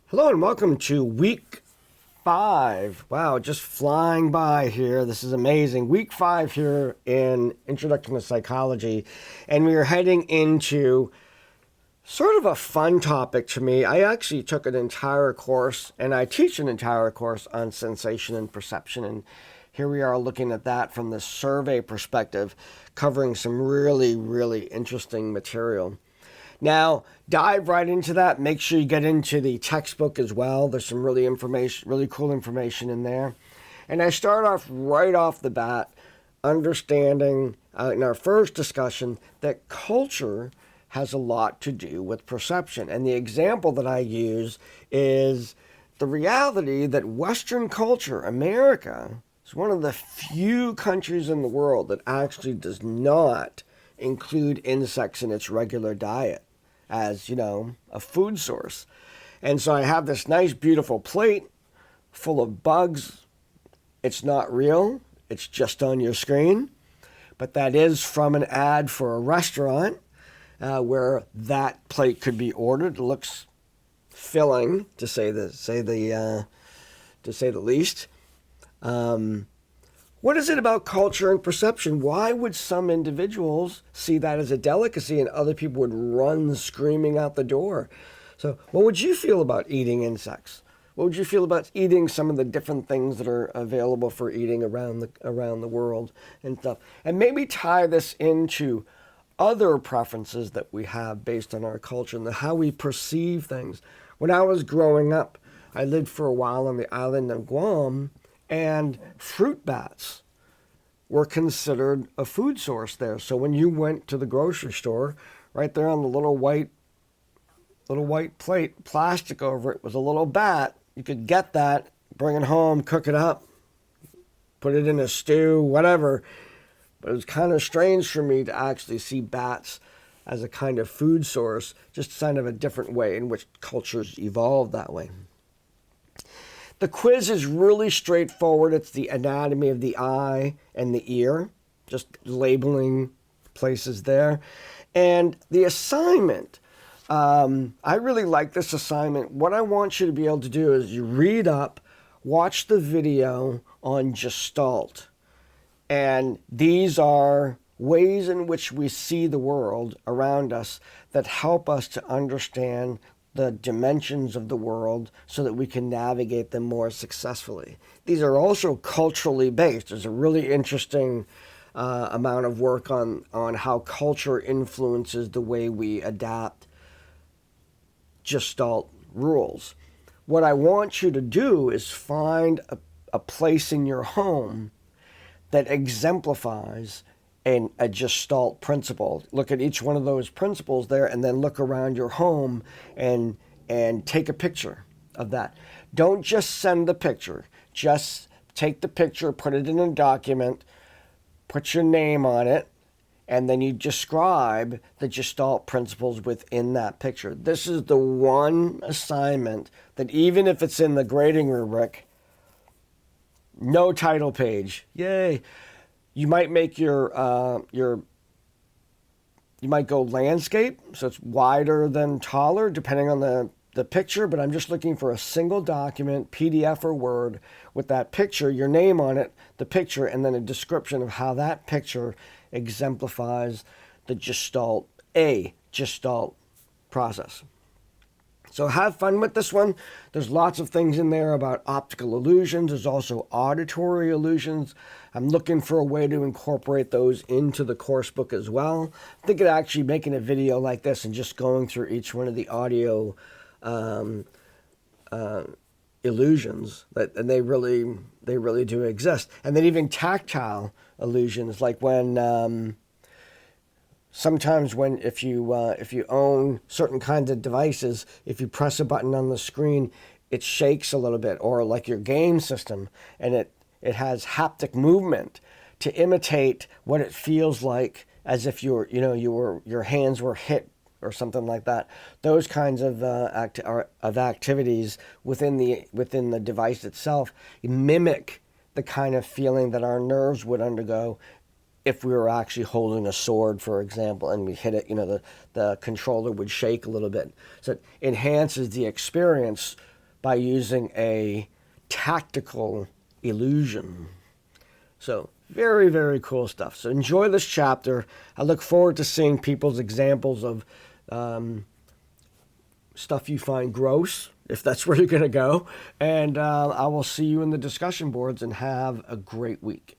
Hello and welcome to week 5. Wow, just flying by here. This is amazing. Week 5 here in Introduction to Psychology. And we are heading into sort of a fun topic to me. I actually took an entire course, and I teach an entire course on sensation and perception. And here we are looking at that from the survey perspective, covering some really, really interesting material. Now, dive right into that. Make sure you get into the textbook as well. There's some really cool information in there. And I start off right off the bat, understanding in our first discussion that culture has a lot to do with perception. And the example that I use is the reality that Western culture, America, is one of the few countries in the world that actually does not include insects in its regular diet as, a food source. And so I have this nice, beautiful plate full of bugs. It's not real. It's just on your screen. But that is from an ad for a restaurant where that plate could be ordered. It looks filling, to say the least. What is it about culture and perception? Why would some individuals see that as a delicacy and other people would run screaming out the door? So what would you feel about eating insects? What would you feel about eating some of the different things that are available for eating around the world and stuff? And maybe tie this into other preferences that we have based on our culture and how we perceive things. When I was growing up, I lived for a while on the island of Guam, and fruit bats were considered a food source there. So when you went to the grocery store, right there on the little white plate, plastic over it, was a little bat. You could get that, bring it home, cook it up, put it in a stew, whatever. But it was kind of strange for me to actually see bats as a kind of food source, just kind of a different way in which cultures evolved that way. The quiz is really straightforward. It's the anatomy of the eye and the ear, just labeling places there. And the assignment, I really like this assignment. What I want you to be able to do is you read up, watch the video on Gestalt. And these are ways in which we see the world around us that help us to understand the dimensions of the world so that we can navigate them more successfully. These are also culturally based. There's a really interesting amount of work on how culture influences the way we adapt Gestalt rules. What I want you to do is find a place in your home that exemplifies a Gestalt principle. Look at each one of those principles there and then look around your home and take a picture of that. Don't just send the picture. Just take the picture, put it in a document, put your name on it, and then you describe the Gestalt principles within that picture. This is the one assignment that even if it's in the grading rubric, no title page. Yay. You might make you might go landscape, so it's wider than taller, depending on the picture, but I'm just looking for a single document, PDF or Word, with that picture, your name on it, the picture, and then a description of how that picture exemplifies the Gestalt process. So have fun with this one. There's lots of things in there about optical illusions. There's also auditory illusions. I'm looking for a way to incorporate those into the course book as well. I'm thinking of actually making a video like this and just going through each one of the audio illusions, and they really do exist. And then even tactile illusions, like when sometimes if you own certain kinds of devices, if you press a button on the screen, it shakes a little bit, or like your game system, and it has haptic movement to imitate what it feels like as if your hands were hit or something like that. Those kinds of activities within the device itself mimic the kind of feeling that our nerves would undergo if we were actually holding a sword, for example, and we hit it. The controller would shake a little bit. So it enhances the experience by using a tactical illusion. So very, very cool stuff. So enjoy this chapter. I look forward to seeing people's examples of stuff you find gross, if that's where you're going to go. And I will see you in the discussion boards, and have a great week.